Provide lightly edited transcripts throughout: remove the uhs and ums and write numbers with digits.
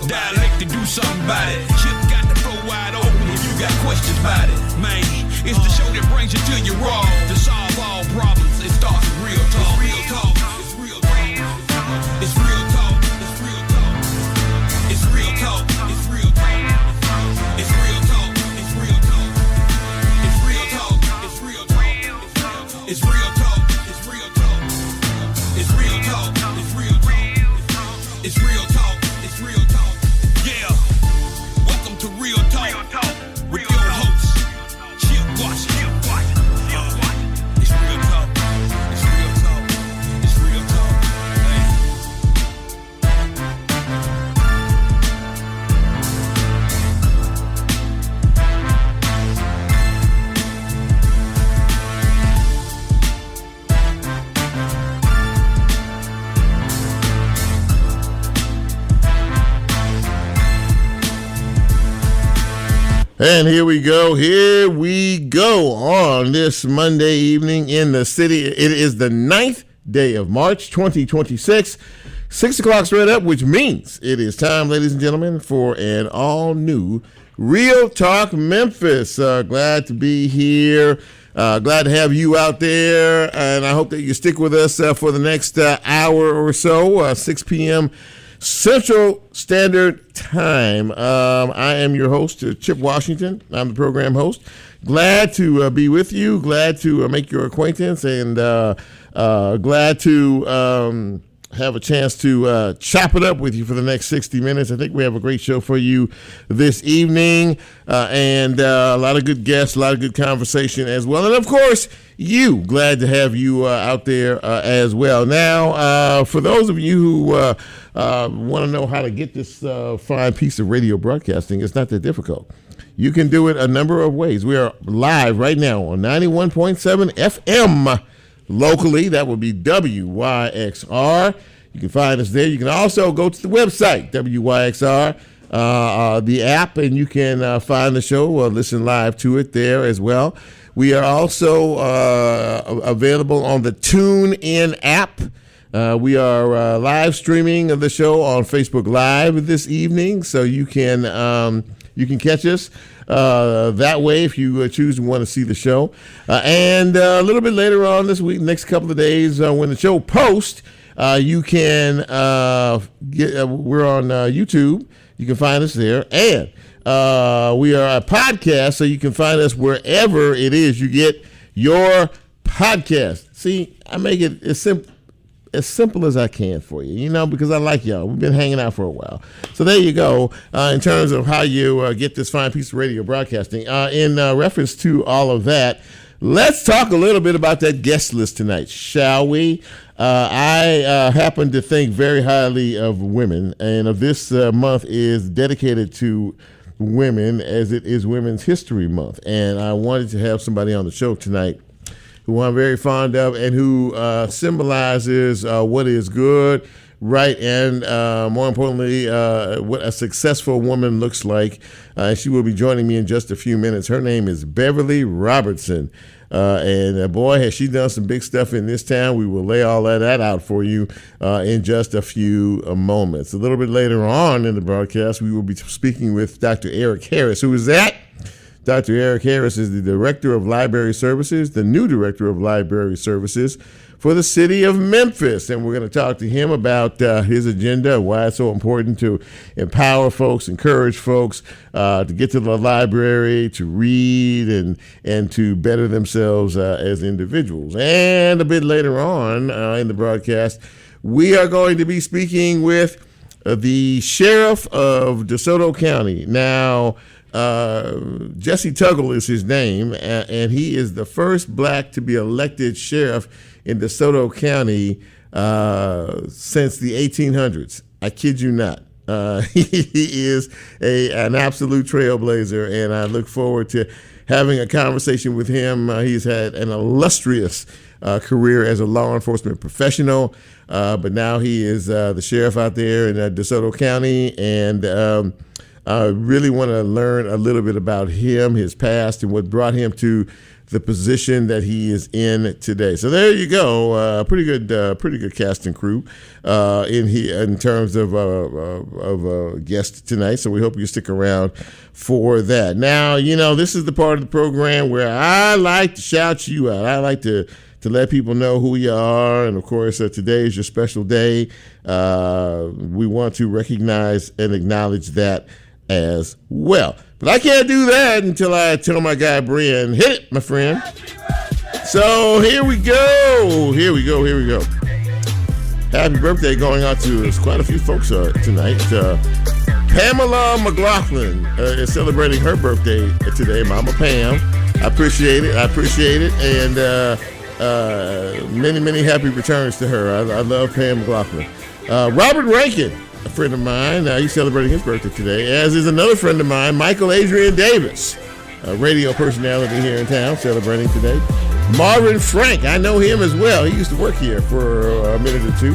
Dialect to do something about it. Chip got the flow wide open if you got questions about it. Man, it's the show that brings you to your raw. To solve all problems, it starts with real talk. Real talk. It's real talk. It's real talk. It's real talk. It's real talk. It's real talk. It's real talk. It's real talk. It's real talk. It's real talk. It's real talk. It's real talk. It's real talk. It's real talk. It's real talk. It's real talk. Yeah. Welcome to Real Talk with your host, Chip Washington. It's real talk. It's real talk. It's real talk. And here we go on this Monday evening in the city. It is the 9th day of March, 2026. 6 o'clock's read up, which means it is time, ladies and gentlemen, for an all-new Real Talk Memphis. Glad to be here. Glad to have you out there, and I hope that you stick with us for the next hour or so, 6 p.m. Central Standard Time. I am your host, Chip Washington. I'm the program host. Glad to be with you. Glad to make your acquaintance, and glad to have a chance to chop it up with you for the next 60 minutes. I think we have a great show for you this evening, and a lot of good guests, a lot of good conversation as well. And, of course, glad to have you out there as well. Now, for those of you who want to know how to get this fine piece of radio broadcasting, it's not that difficult. You can do it a number of ways. We are live right now on 91.7 FM locally. That would be WYXR. You can find us there. You can also go to the website, WYXR, the app, and you can find the show or listen live to it there as well. We are also available on the TuneIn app. We are live streaming the show on Facebook Live this evening, so you can catch us that way if you choose to want to see the show. And a little bit later on this week, next couple of days, when the show posts, you can we're on YouTube. You can find us there, and we are a podcast, so you can find us wherever it is you get your podcast. See, I make it as simple as I can for you, because I like y'all. We've been hanging out for a while. So there you go, in terms of how you get this fine piece of radio broadcasting. In reference to all of that, let's talk a little bit about that guest list tonight, shall we? I happen to think very highly of women, and of this month is dedicated to women, as it is Women's History Month. And I wanted to have somebody on the show tonight who I'm very fond of and who symbolizes what is good, right, and more importantly, what a successful woman looks like. She will be joining me in just a few minutes. Her name is Beverly Robertson. And boy, has she done some big stuff in this town. We will lay all of that out for you in just a few moments. A little bit later on in the broadcast, we will be speaking with Dr. Eric Harris. Who is that? Dr. Eric Harris is the Director of Library Services, the new Director of Library Services for the city of Memphis. And we're going to talk to him about his agenda, why it's so important to empower folks, encourage folks to get to the library, to read, and to better themselves as individuals. And a bit later on in the broadcast, we are going to be speaking with the Sheriff of DeSoto County. Now, Jesse Tuggle is his name, and he is the first black to be elected sheriff in DeSoto County since the 1800s. I kid you not. He is an absolute trailblazer, and I look forward to having a conversation with him. He's had an illustrious career as a law enforcement professional, but now he is the sheriff out there in DeSoto County, and I really want to learn a little bit about him, his past, and what brought him to the position that he is in today. So there you go. Pretty good cast and crew in here in terms of guests tonight. So we hope you stick around for that. Now, this is the part of the program where I like to shout you out. I like to let people know who you are. And, of course, today is your special day. We want to recognize and acknowledge that as well. But I can't do that until I tell my guy, Brian, hit it, my friend. So here we go. Happy birthday going out to quite a few folks tonight. Pamela McLaughlin is celebrating her birthday today. Mama Pam. I appreciate it. And many happy returns to her. I love Pam McLaughlin. Robert Rankin, a friend of mine, he's celebrating his birthday today, as is another friend of mine, Michael Adrian Davis, a radio personality here in town, celebrating today. Marvin Frank, I know him as well. He used to work here for a minute or two.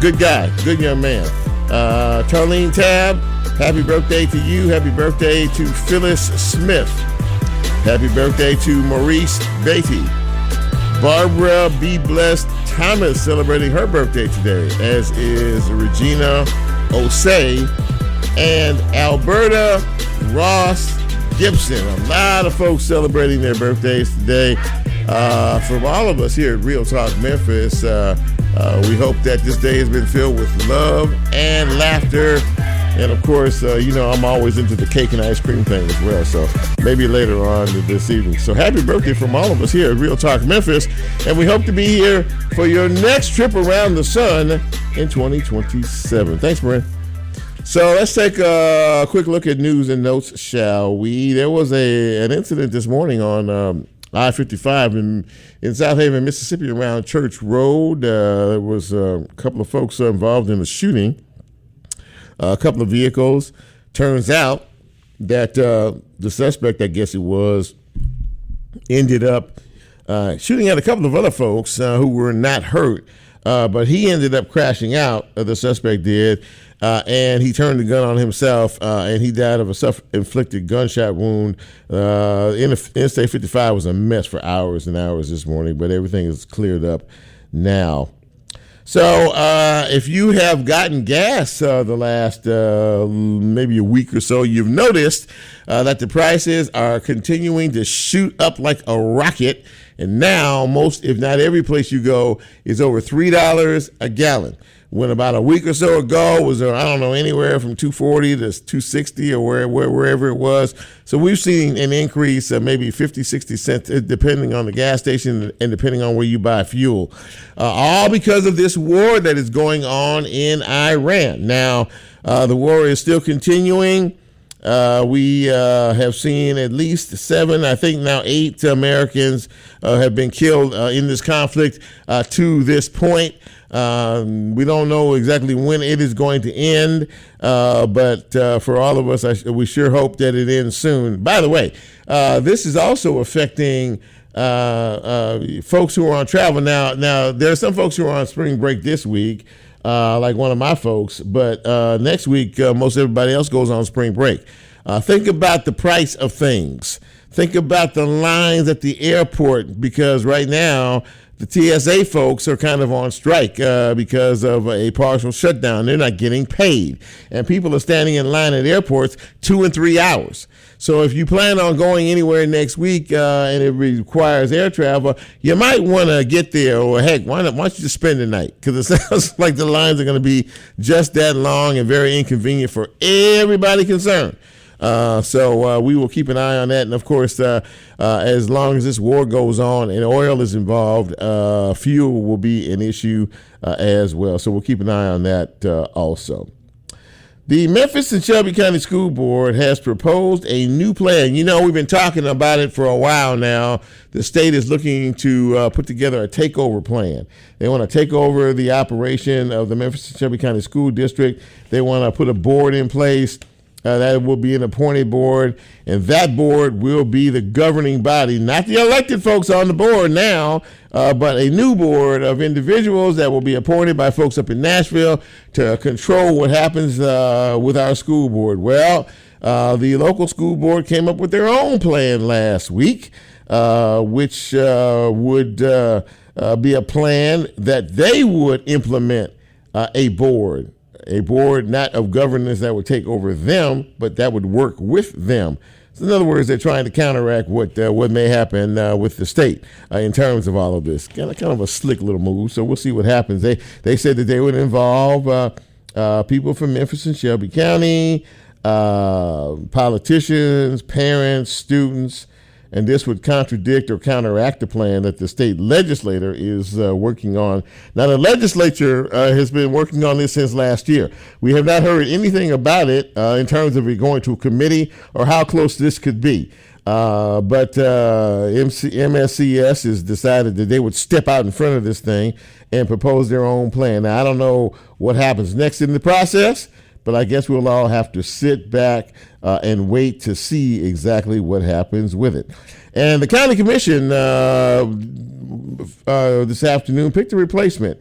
Good guy, good young man. Tarlene Tab, happy birthday to you. Happy birthday to Phyllis Smith. Happy birthday to Maurice Beatty. Barbara B. Blessed Thomas celebrating her birthday today, as is Regina Osei and Alberta Ross Gibson. A lot of folks celebrating their birthdays today. From all of us here at Real Talk Memphis, we hope that this day has been filled with love and laughter. And, of course, I'm always into the cake and ice cream thing as well. So maybe later on this evening. So happy birthday from all of us here at Real Talk Memphis. And we hope to be here for your next trip around the sun in 2027. Thanks, Marin. So let's take a quick look at news and notes, shall we? There was an incident this morning on I-55 in South Haven, Mississippi, around Church Road. There was a couple of folks involved in the shooting. A couple of vehicles. Turns out that the suspect, I guess it was, ended up shooting at a couple of other folks who were not hurt, but he ended up crashing out, the suspect did, and he turned the gun on himself, and he died of a self-inflicted gunshot wound. Interstate 55 was a mess for hours and hours this morning, but everything is cleared up now. So if you have gotten gas the last maybe a week or so, you've noticed that the prices are continuing to shoot up like a rocket. And now most, if not every place you go, is over $3 a gallon. When about a week or so ago was, anywhere from $2.40 to $2.60 or wherever it was. So we've seen an increase of maybe 50, 60 cents, depending on the gas station and depending on where you buy fuel. All because of this war that is going on in Iran. Now, the war is still continuing. We have seen at least 7, I think now 8 Americans have been killed in this conflict to this point. We don't know exactly when it is going to end, but for all of us, we sure hope that it ends soon. By the way, this is also affecting folks who are on travel. Now, there are some folks who are on spring break this week, like one of my folks, but next week, most everybody else goes on spring break. Think about the price of things. Think about the lines at the airport, because right now, the TSA folks are kind of on strike because of a partial shutdown. They're not getting paid. And people are standing in line at airports 2 and 3 hours. So if you plan on going anywhere next week and it requires air travel, you might want to get there, or heck, why don't you just spend the night? Because it sounds like the lines are going to be just that long and very inconvenient for everybody concerned. So we will keep an eye on that. And, of course, as long as this war goes on and oil is involved, fuel will be an issue as well. So we'll keep an eye on that also. The Memphis and Shelby County School Board has proposed a new plan. We've been talking about it for a while now. The state is looking to put together a takeover plan. They want to take over the operation of the Memphis and Shelby County School District. They want to put a board in place. That will be an appointed board, and that board will be the governing body, not the elected folks on the board now, but a new board of individuals that will be appointed by folks up in Nashville to control what happens with our school board. Well, the local school board came up with their own plan last week. which would be a plan that they would implement a board not of governors that would take over them, but that would work with them. So in other words, they're trying to counteract what may happen with the state in terms of all of this. Kind of a slick little move. So we'll see what happens. They said that they would involve people from Memphis and Shelby County, politicians, parents, students, and this would contradict or counteract the plan that the state legislator is working on. Now, the legislature has been working on this since last year. We have not heard anything about it in terms of it going to a committee or how close this could be. But MSCS has decided that they would step out in front of this thing and propose their own plan. Now, I don't know what happens next in the process, but I guess we'll all have to sit back and wait to see exactly what happens with it. And the county commission this afternoon picked a replacement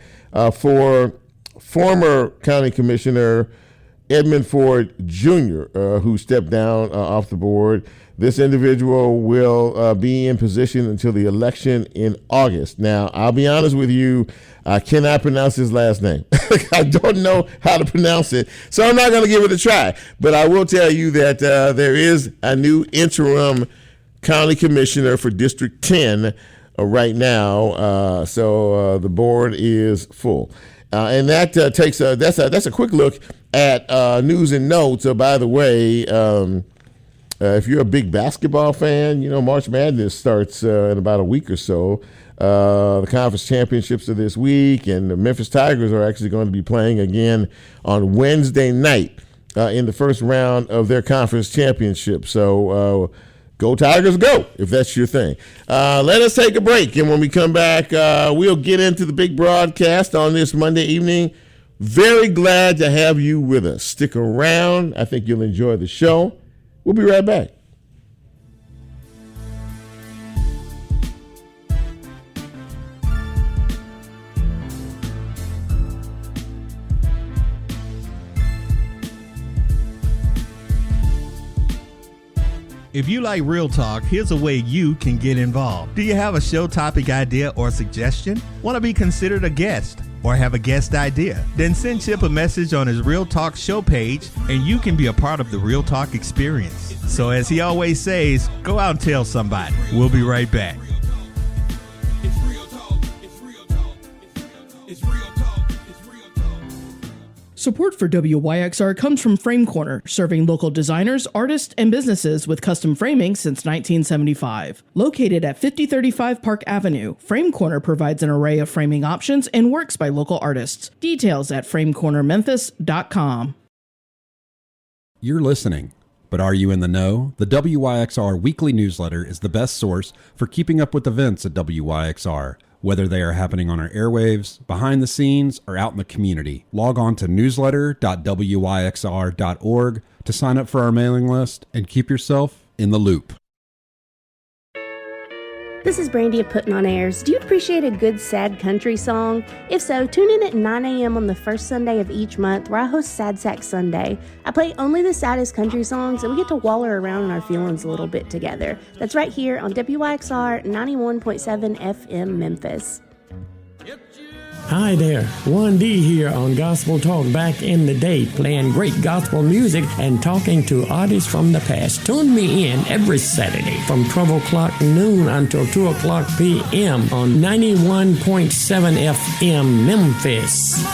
for former county commissioner Edmund Ford Jr., who stepped down off the board. This individual will be in position until the election in August. Now, I'll be honest with you, I cannot pronounce his last name. I don't know how to pronounce it, so I'm not going to give it a try. But I will tell you that there is a new interim county commissioner for District 10 right now, so the board is full. And that takes that's a quick look at news and notes. By the way, if you're a big basketball fan, you know March Madness starts in about a week or so. The conference championships are this week, and the Memphis Tigers are actually going to be playing again on Wednesday night in the first round of their conference championship. So go Tigers, go, if that's your thing. Let us take a break, and when we come back, we'll get into the big broadcast on this Monday evening. Very glad to have you with us. Stick around. I think you'll enjoy the show. We'll be right back. If you like Real Talk, here's a way you can get involved. Do you have a show topic idea or suggestion? Want to be considered a guest or have a guest idea? Then send Chip a message on his Real Talk show page and you can be a part of the Real Talk experience. So as he always says, go out and tell somebody. We'll be right back. Support for WYXR comes from Frame Corner, serving local designers, artists, and businesses with custom framing since 1975. Located at 5035 Park Avenue, Frame Corner provides an array of framing options and works by local artists. Details at framecornermemphis.com. You're listening, but are you in the know? The WYXR weekly newsletter is the best source for keeping up with events at WYXR. Whether they are happening on our airwaves, behind the scenes, or out in the community. Log on to newsletter.wyxr.org to sign up for our mailing list and keep yourself in the loop. This is Brandy of Putting on Airs. Do you appreciate a good sad country song? If so, tune in at 9 a.m. on the first Sunday of each month where I host Sad Sack Sunday. I play only the saddest country songs and we get to waller around in our feelings a little bit together. That's right here on WYXR 91.7 FM Memphis. Hi there, 1D here on Gospel Talk back in the day, playing great gospel music and talking to artists from the past. Tune me in every Saturday from 12 o'clock noon until 2 o'clock p.m. on 91.7 FM Memphis.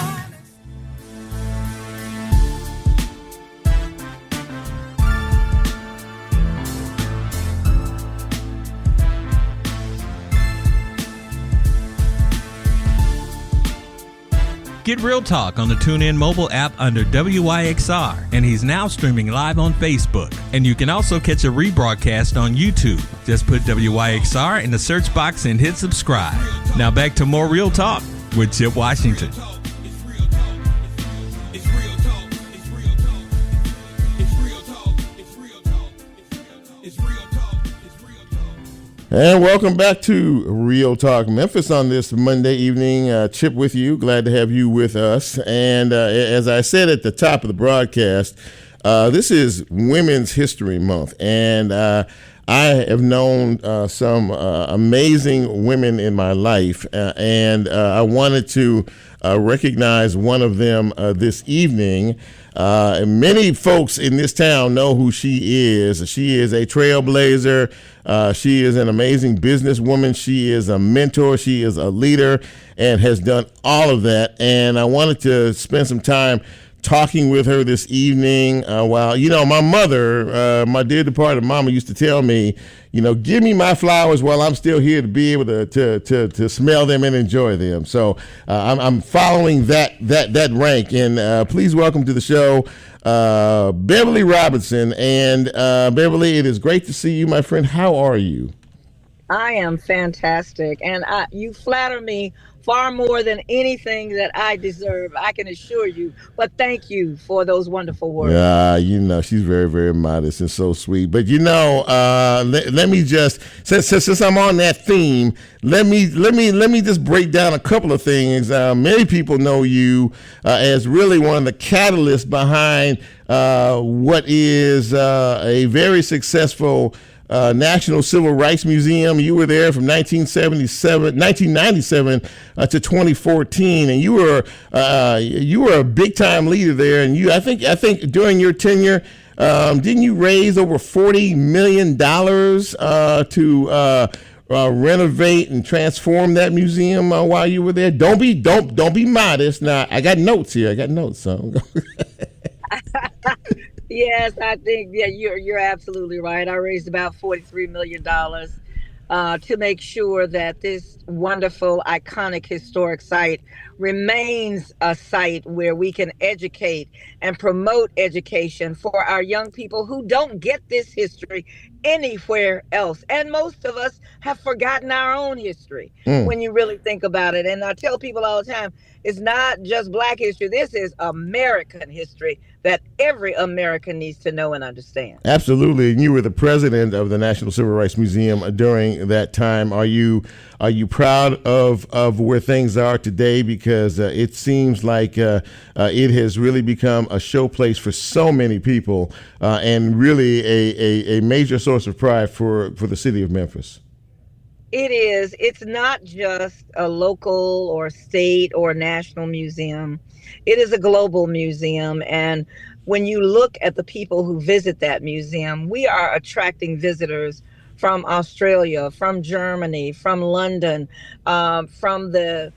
Get Real Talk on the TuneIn mobile app under WYXR, and he's now streaming live on Facebook. And you can also catch a rebroadcast on YouTube. Just put WYXR in the search box and hit subscribe. Now back to more Real Talk with Chip Washington. And welcome back to Real Talk Memphis on this Monday evening. Chip with you. Glad to have you with us. And as I said at the top of the broadcast, This is Women's History Month, and I have known some amazing women in my life, and I wanted to recognize one of them this evening. Many folks in this town know who she is. She is a trailblazer. She is an amazing businesswoman. She is a mentor. She is a leader and has done all of that. And I wanted to spend some time talking with her this evening. While, my mother, my dear departed mama, used to tell me, give me my flowers while I'm still here to be able to smell them and enjoy them. So I'm following that rank. And please welcome to the show, Beverly Robertson. And Beverly, it is great to see you, my friend. How are you? I am fantastic, and you flatter me far more than anything that I deserve, I can assure you. But thank you for those wonderful words. She's very, very modest and so sweet. But let me just since I'm on that theme, let me just break down a couple of things. Many people know you as really one of the catalysts behind what is a very successful National Civil Rights Museum. You were there from 1997 to 2014, and you were a big time leader there. And I think during your tenure, didn't you raise over $40 million to renovate and transform that museum while you were there? Don't be modest. Now I got notes here. So. Yes, I think you're absolutely right. I raised about $43 million to make sure that this wonderful, iconic, historic site remains a site where we can educate and promote education for our young people who don't get this history anywhere else. And most of us have forgotten our own history when you really think about it. And I tell people all the time, it's not just Black history. This is American history that every American needs to know and understand. Absolutely. And you were the president of the National Civil Rights Museum during that time. Are you proud of where things are today? Because it seems like it has really become a showplace for so many people and really a major source of pride for the city of Memphis. It is. It's not just a local or state or national museum. It is a global museum. And when you look at the people who visit that museum, we are attracting visitors from Australia, from Germany, from London, from the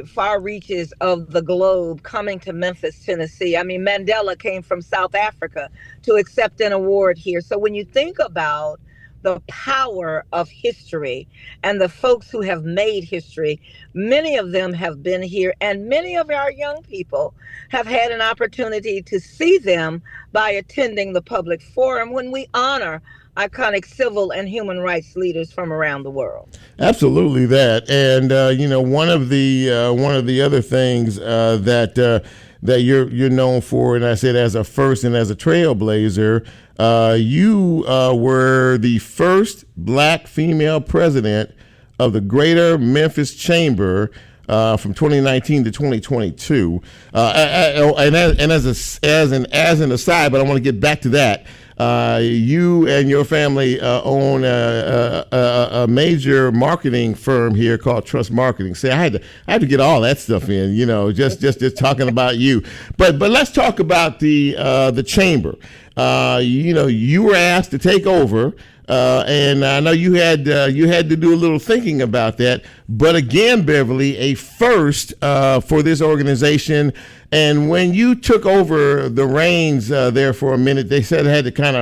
far reaches of the globe coming to Memphis, Tennessee. I mean, Mandela came from South Africa to accept an award here. So when you think about the power of history and the folks who have made history, many of them have been here, and many of our young people have had an opportunity to see them by attending the public forum when we honor iconic civil and human rights leaders from around the world. Absolutely that. And one of the other things that you're known for, and I said as a first and as a trailblazer, you were the first Black female president of the Greater Memphis Chamber from 2019 to 2022. And as an aside, but I want to get back to that. You and your family own a major marketing firm here called Trust Marketing. See, I had to get all that stuff in, just talking about you. But let's talk about the chamber. You were asked to take over, and I know you had to do a little thinking about that. But again, Beverly, a first for this organization. And when you took over the reins there for a minute, they said had to kind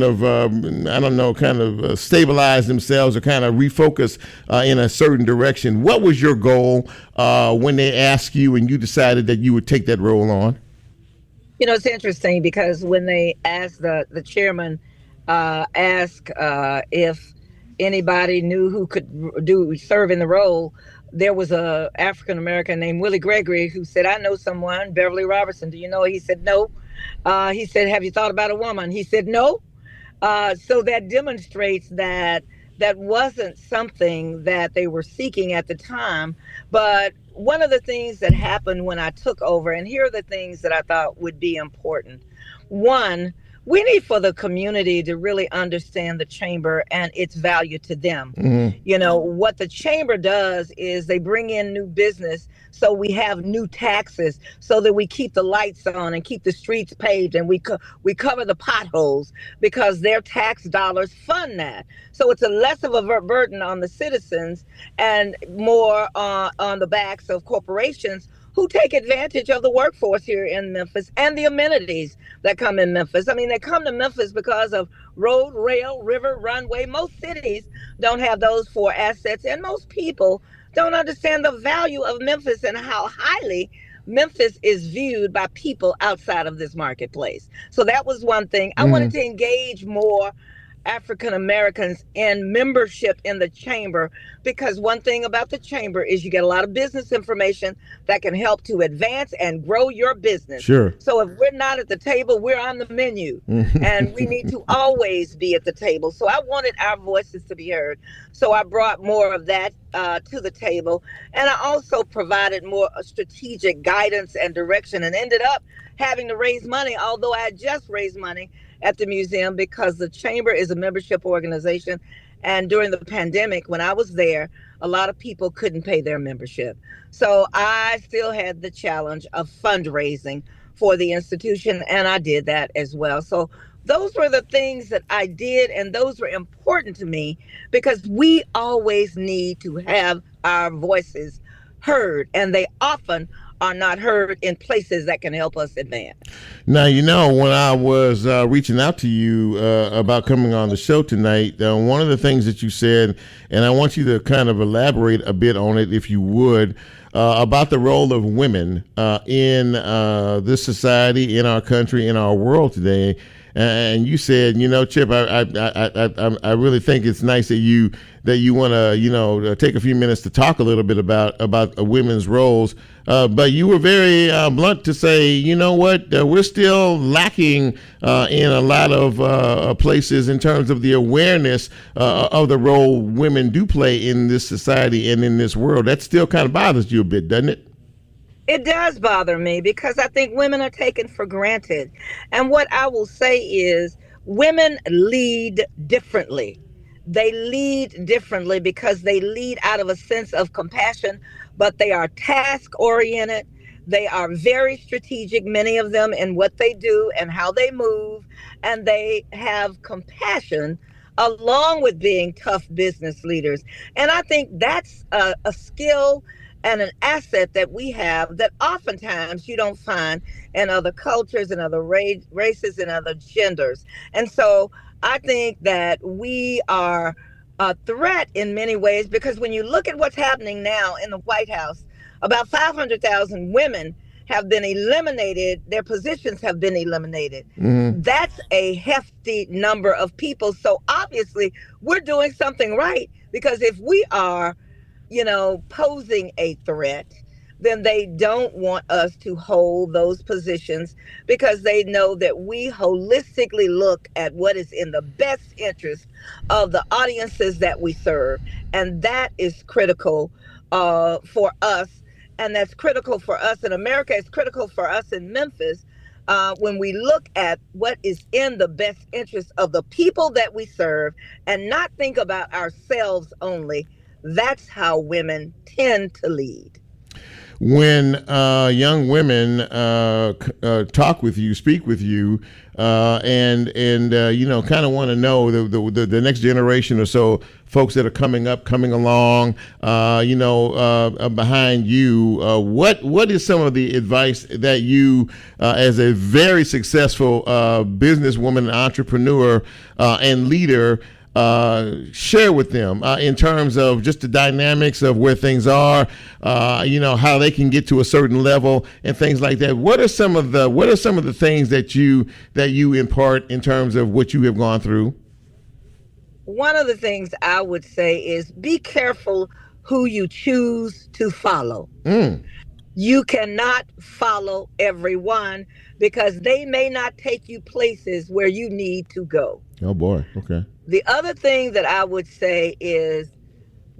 of stabilize themselves or kind of refocus in a certain direction. What was your goal when they asked you and you decided that you would take that role on? It's interesting because when they asked the chairman, if anybody knew who could serve in the role, there was a African American named Willie Gregory who said, "I know someone, Beverly Robertson. Do you know?" He said, "No." He said, "Have you thought about a woman?" He said, "No." So that demonstrates that that wasn't something that they were seeking at the time. But one of the things that happened when I took over, and here are the things that I thought would be important. One, we need for the community to really understand the chamber and its value to them. You know, what the chamber does is they bring in new business, so we have new taxes, so that we keep the lights on and keep the streets paved, and we cover the potholes because their tax dollars fund that. So it's a less of a burden on the citizens and more on the backs of corporations who take advantage of the workforce here in Memphis and the amenities that come in Memphis. I mean, they come to Memphis because of road, rail, river, runway. Most cities don't have those four assets, and most people don't understand the value of Memphis and how highly Memphis is viewed by people outside of this marketplace. So that was one thing. I wanted to engage more African Americans in membership in the chamber, because one thing about the chamber is you get a lot of business information that can help to advance and grow your business. Sure. So if we're not at the table, we're on the menu, and we need to always be at the table. So I wanted our voices to be heard. So I brought more of that to the table, and I also provided more strategic guidance and direction, and ended up having to raise money, although I had just raised money at the museum, because the chamber is a membership organization. And during the pandemic, when I was there, a lot of people couldn't pay their membership. So I still had the challenge of fundraising for the institution, and I did that as well. So those were the things that I did, and those were important to me, because we always need to have our voices heard, and they often are not heard in places that can help us advance. Now, you know, when I was reaching out to you about coming on the show tonight, one of the things that you said, and I want you to kind of elaborate a bit on it, if you would, about the role of women in this society, in our country, in our world today. And you said, you know, Chip, I really think it's nice that you want to, you know, take a few minutes to talk a little bit about women's roles. But you were very blunt to say, you know what, we're still lacking in a lot of places in terms of the awareness of the role women do play in this society and in this world. That still kind of bothers you a bit, doesn't it? It does bother me, because I think women are taken for granted. And what I will say is, women lead differently. They lead differently because they lead out of a sense of compassion, but they are task oriented. They are very strategic, many of them, in what they do and how they move. And they have compassion along with being tough business leaders. And I think that's a skill and an asset that we have that oftentimes you don't find in other cultures and other races and other genders. And so I think that we are a threat in many ways, because when you look at what's happening now in the White House, about 500,000 women have been eliminated. Their positions have been eliminated. That's a hefty number of people. So obviously we're doing something right, because if we are, you know, posing a threat, then they don't want us to hold those positions, because they know that we holistically look at what is in the best interest of the audiences that we serve. And that is critical for us. And that's critical for us in America. It's critical for us in Memphis. When we look at what is in the best interest of the people that we serve and not think about ourselves only, that's how women tend to lead. When young women talk with you, speak with you, and you know, kind of want to know the next generation or so folks that are coming along, you know, behind you, what is some of the advice that you, as a very successful businesswoman, entrepreneur, and leader, share with them in terms of just the dynamics of where things are, you know, how they can get to a certain level and things like that? What are some of the things that you impart in terms of what you have gone through? One of the things I would say is, be careful who you choose to follow. You cannot follow everyone, because they may not take you places where you need to go. Oh boy. Okay. The other thing that I would say is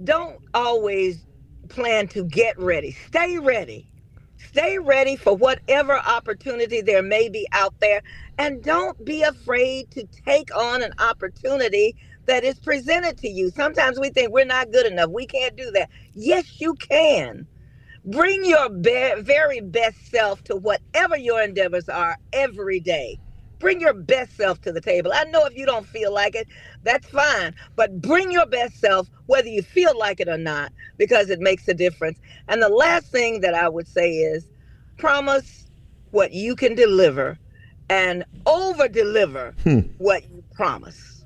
don't always plan to get ready. Stay ready. Stay ready for whatever opportunity there may be out there. And don't be afraid to take on an opportunity that is presented to you. Sometimes we think we're not good enough. We can't do that. Yes, you can. Bring your very best self to whatever your endeavors are every day. Bring your best self to the table. I know if you don't feel like it, that's fine. But bring your best self, whether you feel like it or not, because it makes a difference. And the last thing that I would say is promise what you can deliver and over-deliver what you promise.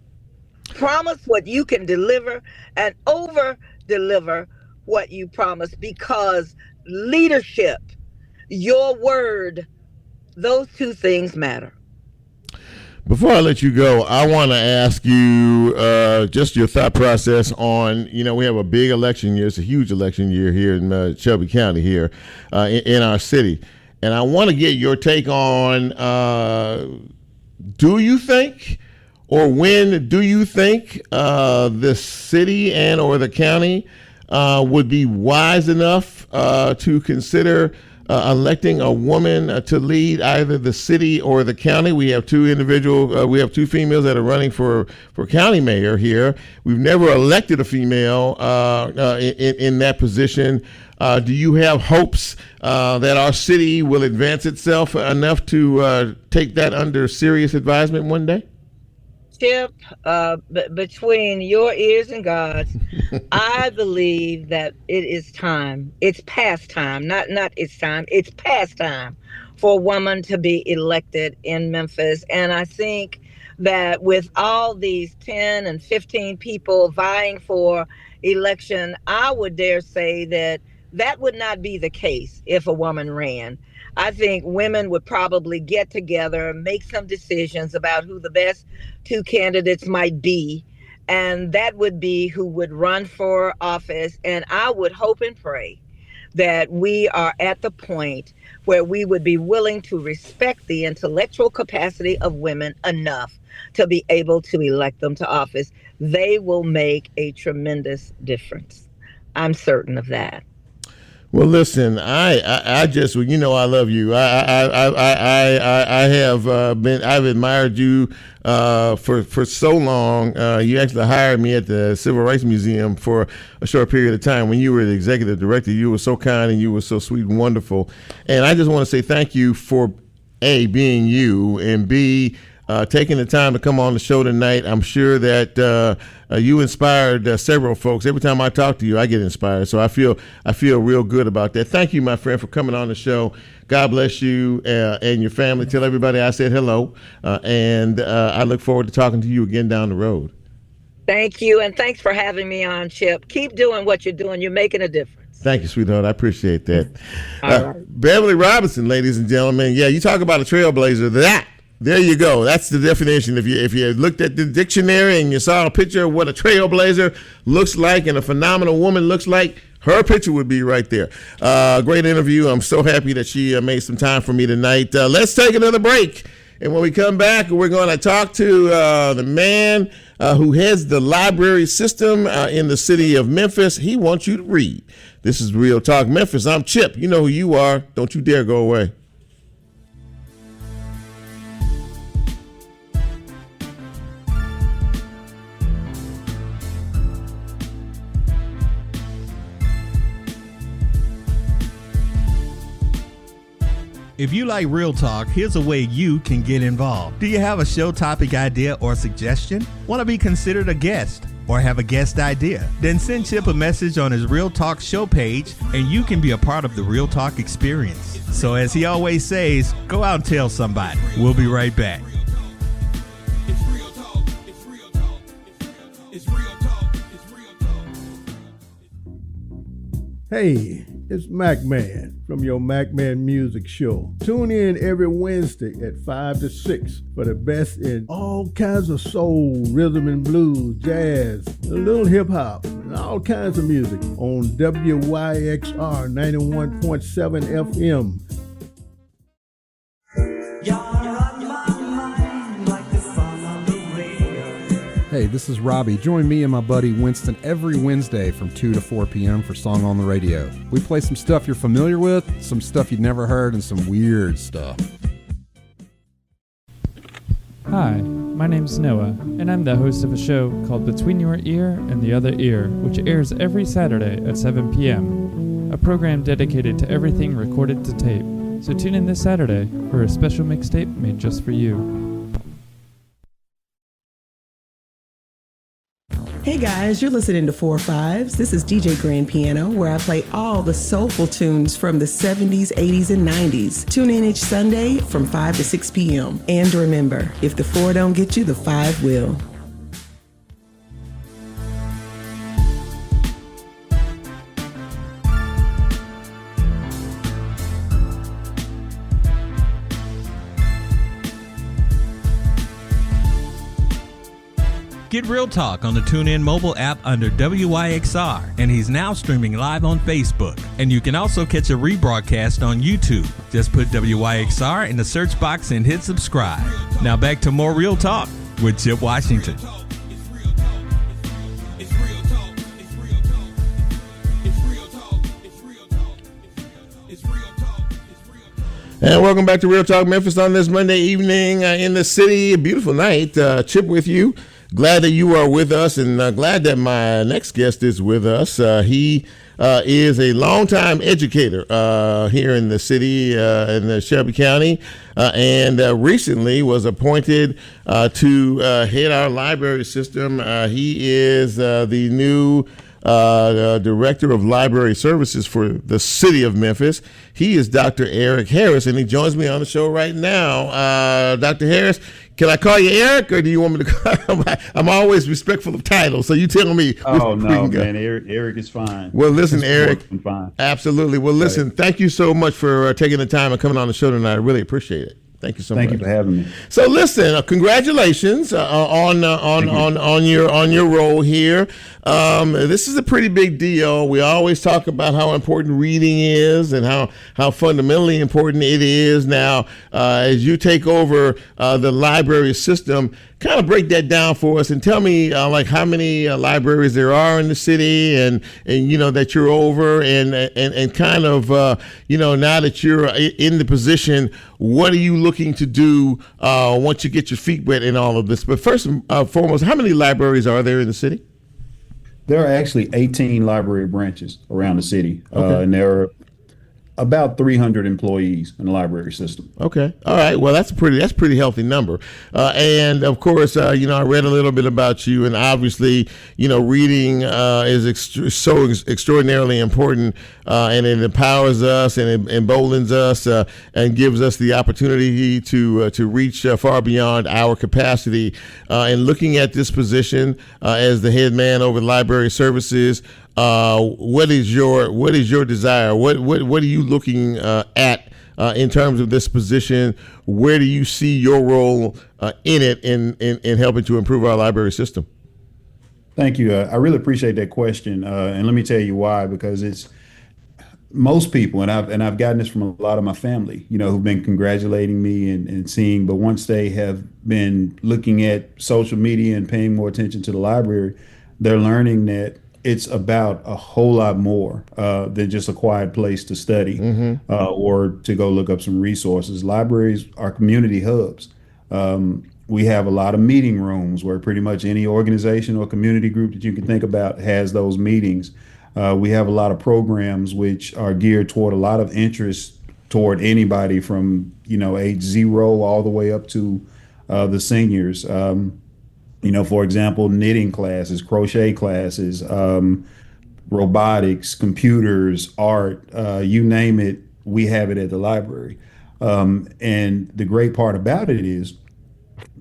Promise what you can deliver and over-deliver what you promise, because leadership, your word, those two things matter. Before I let you go, I want to ask you just your thought process on, we have a big election year. It's a huge election year here in Shelby County here in our city. And I want to get your take on, do you think, or when do you think the city and or the county would be wise enough to consider electing a woman to lead either the city or the county? We have two females that are running for county mayor here. We've never elected a female in that position. Do you have hopes that our city will advance itself enough to take that under serious advisement one day? Chip, between your ears and God's, I believe that it is time. It's past time, not it's time. It's past time for a woman to be elected in Memphis. And I think that with all these 10 and 15 people vying for election, I would dare say that would not be the case if a woman ran. I think women would probably get together, make some decisions about who the best two candidates might be, and that would be who would run for office. And I would hope and pray that we are at the point where we would be willing to respect the intellectual capacity of women enough to be able to elect them to office. They will make a tremendous difference. I'm certain of that. Well, listen, I just, I love you. I've admired you for so long. You actually hired me at the Civil Rights Museum for a short period of time when you were the executive director. You were so kind and you were so sweet and wonderful. And I just want to say thank you for A, being you, and B, taking the time to come on the show tonight. I'm sure that you inspired several folks. Every time I talk to you, I get inspired. So I feel real good about that. Thank you, my friend, for coming on the show. God bless you and your family. Tell everybody I said hello. And I look forward to talking to you again down the road. Thank you. And thanks for having me on, Chip. Keep doing what you're doing. You're making a difference. Thank you, sweetheart. I appreciate that. All right. Beverly Robertson, ladies and gentlemen. Yeah, you talk about a trailblazer. There you go. That's the definition. If you looked at the dictionary and you saw a picture of what a trailblazer looks like and a phenomenal woman looks like, her picture would be right there. Great interview. I'm so happy that she made some time for me tonight. Let's take another break. And when we come back, we're going to talk to the man who heads the library system in the city of Memphis. He wants you to read. This is Real Talk Memphis. I'm Chip. You know who you are. Don't you dare go away. If you like Real Talk, here's a way you can get involved. Do you have a show topic idea or suggestion? Want to be considered a guest or have a guest idea? Then send Chip a message on his Real Talk show page and you can be a part of the Real Talk experience. So as he always says, go out and tell somebody. We'll be right back. Hey, it's Mac Man from your Mac Man Music Show. Tune in every Wednesday at 5 to 6 for the best in all kinds of soul, rhythm and blues, jazz, a little hip hop, and all kinds of music on WYXR 91.7 FM. Hey, this is Robbie. Join me and my buddy Winston every Wednesday from 2 to 4 p.m. for Song on the Radio. We play some stuff you're familiar with, some stuff you'd never heard, and some weird stuff. Hi, my name's Noah, and I'm the host of a show called Between Your Ear and the Other Ear, which airs every Saturday at 7 p.m., a program dedicated to everything recorded to tape. So tune in this Saturday for a special mixtape made just for you. Hey guys, you're listening to 4 Fives. This is DJ Grand Piano, where I play all the soulful tunes from the 70s, 80s, and 90s. Tune in each Sunday from 5 to 6 p.m. And remember, if the 4 don't get you, the 5 will. Get Real Talk on the TuneIn mobile app under WYXR, and he's now streaming live on Facebook. And you can also catch a rebroadcast on YouTube. Just put WYXR in the search box and hit subscribe. Now back to more Real Talk with Chip Washington. And welcome back to Real Talk Memphis on this Monday evening in the city. A beautiful night. Chip with you. Glad that you are with us, and glad that my next guest is with us. He is a longtime educator here in the city, in Shelby County, and recently was appointed to head our library system. He is the new Director of Library Services for the city of Memphis. He is Dr. Eric Harris, and he joins me on the show right now. Dr. Harris, can I call you Eric, or do you want me to call? I'm always respectful of titles, so you tell me. Oh, no, man, Eric is fine. Well, listen, Eric, fine. Absolutely. Well, listen, thank you so much for taking the time and coming on the show tonight. I really appreciate it. Thank you so much. Thank you for having me. So listen, congratulations on your role here. This is a pretty big deal. We always talk about how important reading is and how fundamentally important it is. Now, as you take over the library system, kind of break that down for us and tell me like how many libraries there are in the city and you know that you're over and kind of now that you're in the position, what are you looking to do once you get your feet wet in all of this? But first and foremost, how many libraries are there in the city? There are actually 18 library branches around the city, Okay. and there are about 300 employees in the library system. Okay. All right. Well, that's a pretty healthy number. And of course, I read a little bit about you, and obviously, reading is so extraordinarily important, and it empowers us and it emboldens us and gives us the opportunity to reach far beyond our capacity. And looking at this position as the head man over library services, what is your desire? What are you looking at in terms of this position? Where do you see your role in it in helping to improve our library system? Thank you. I really appreciate that question, and let me tell you why. Because it's most people, and I've gotten this from a lot of my family, who've been congratulating me and seeing. But once they have been looking at social media and paying more attention to the library, they're learning that it's about a whole lot more than just a quiet place to study or to go look up some resources. Libraries are community hubs. We have a lot of meeting rooms where pretty much any organization or community group that you can think about has those meetings. We have a lot of programs which are geared toward a lot of interest toward anybody from age 0 all the way up to the seniors. For example, knitting classes, crochet classes, robotics, computers, art, you name it, we have it at the library. And the great part about it is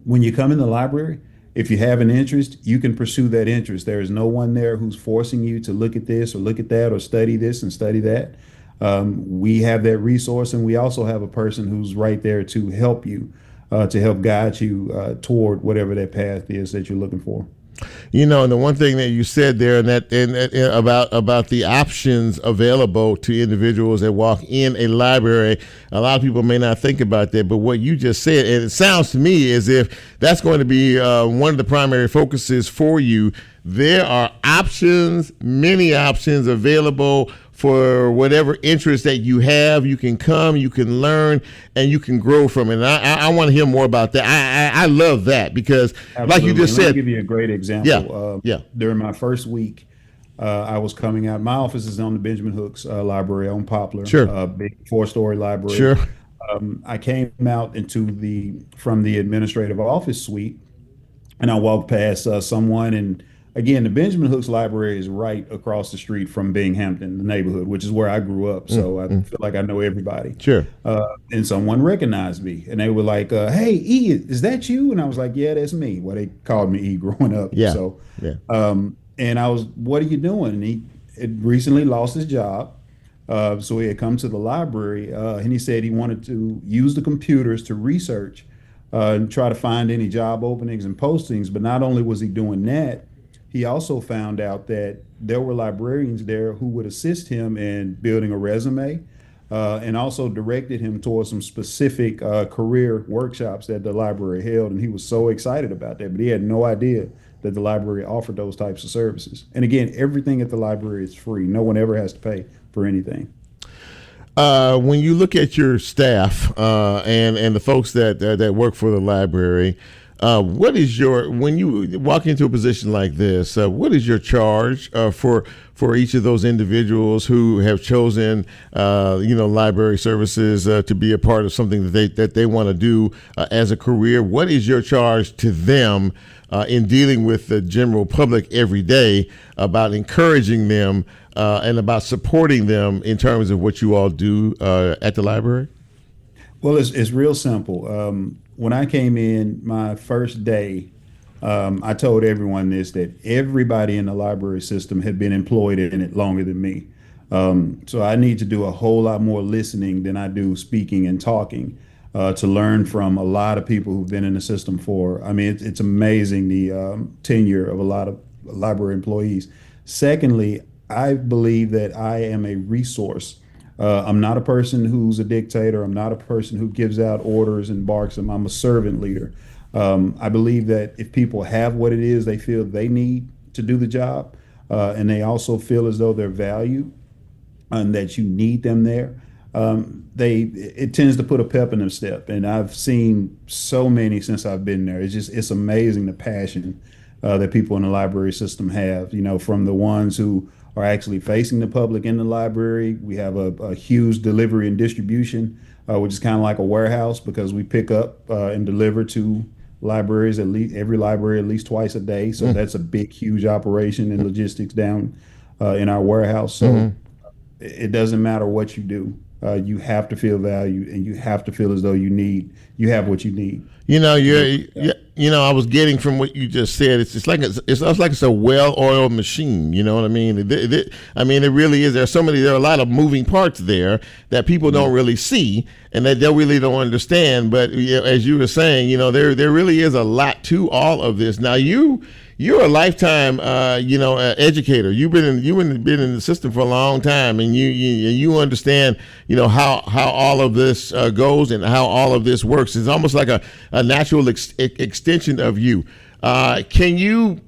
when you come in the library, if you have an interest, you can pursue that interest. There is no one there who's forcing you to look at this or look at that or study this and study that. We have that resource, and we also have a person who's right there to help you, to help guide you toward whatever that path is that you're looking for. You know, and the one thing that you said there, about the options available to individuals that walk in a library, a lot of people may not think about that. But what you just said, and it sounds to me as if that's going to be one of the primary focuses for you. There are options, many options available for whatever interest that you have. You can come, you can learn, and you can grow from it. And I want to hear more about that. I love that because, Absolutely. like you just Let me said, give you a great example. Yeah. During my first week, I was coming out. My office is on the Benjamin Hooks Library on Poplar. Sure. Big 4-story library. Sure. I came out from the administrative office suite, and I walked past someone. And again, the Benjamin Hooks Library is right across the street from Binghamton, the neighborhood, which is where I grew up. So I feel like I know everybody. Sure. And someone recognized me, and they were like, "Hey, E, is that you?" And I was like, "Yeah, that's me." Well, they called me E growing up. Yeah. So, Yeah. and I was, "What are you doing?" And he had recently lost his job. So he had come to the library, and he said he wanted to use the computers to research and try to find any job openings and postings. But not only was he doing that, he also found out that there were librarians there who would assist him in building a resume, and also directed him towards some specific career workshops that the library held. And he was so excited about that, but he had no idea that the library offered those types of services. And again, everything at the library is free. No one ever has to pay for anything. When you look at your staff and the folks that work for the library, what is when you walk into a position like this, what is your charge for each of those individuals who have chosen library services to be a part of something that they want to do as a career? What is your charge to them in dealing with the general public every day about encouraging them and about supporting them in terms of what you all do at the library? Well, it's real simple. When I came in my first day, I told everyone that everybody in the library system had been employed in it longer than me. So I need to do a whole lot more listening than I do speaking and talking to learn from a lot of people who've been in the system it's amazing the tenure of a lot of library employees. Secondly, I believe that I am a resource. I'm not a person who's a dictator. I'm not a person who gives out orders and barks them. I'm a servant leader. I believe that if people have what it is they feel they need to do the job, and they also feel as though they're valued and that you need them there, it tends to put a pep in their step. And I've seen so many since I've been there. It's amazing the passion that people in the library system have, from the ones who are actually facing the public in the library. We have a huge delivery and distribution, which is kind of like a warehouse because we pick up and deliver to libraries, every library at least twice a day. So that's a big, huge operation and logistics down in our warehouse. So it doesn't matter what you do. You have to feel valued, and you have to feel as though you have what you need. I was getting from what you just said. It's like it's a well-oiled machine. You know what I mean? It really is. There are a lot of moving parts there that people don't really see and that they really don't understand. But as you were saying, there really is a lot to all of this. Now you're a lifetime, educator. You've been in the system for a long time, and you understand, how all of this goes and how all of this works. It's almost like a natural extension of you. Can you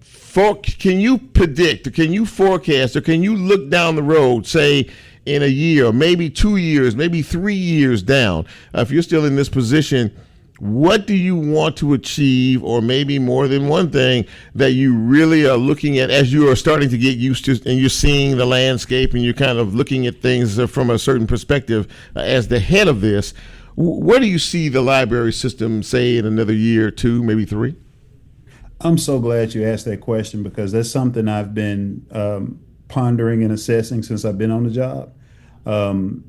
predict, or can you forecast, or can you look down the road, say in a year, or maybe 2 years, maybe 3 years down, if you're still in this position? What do you want to achieve, or maybe more than one thing that you really are looking at as you are starting to get used to, and you're seeing the landscape and you're kind of looking at things from a certain perspective as the head of this? Where do you see the library system, say, in another year or two, maybe 3? I'm so glad you asked that question because that's something I've been pondering and assessing since I've been on the job.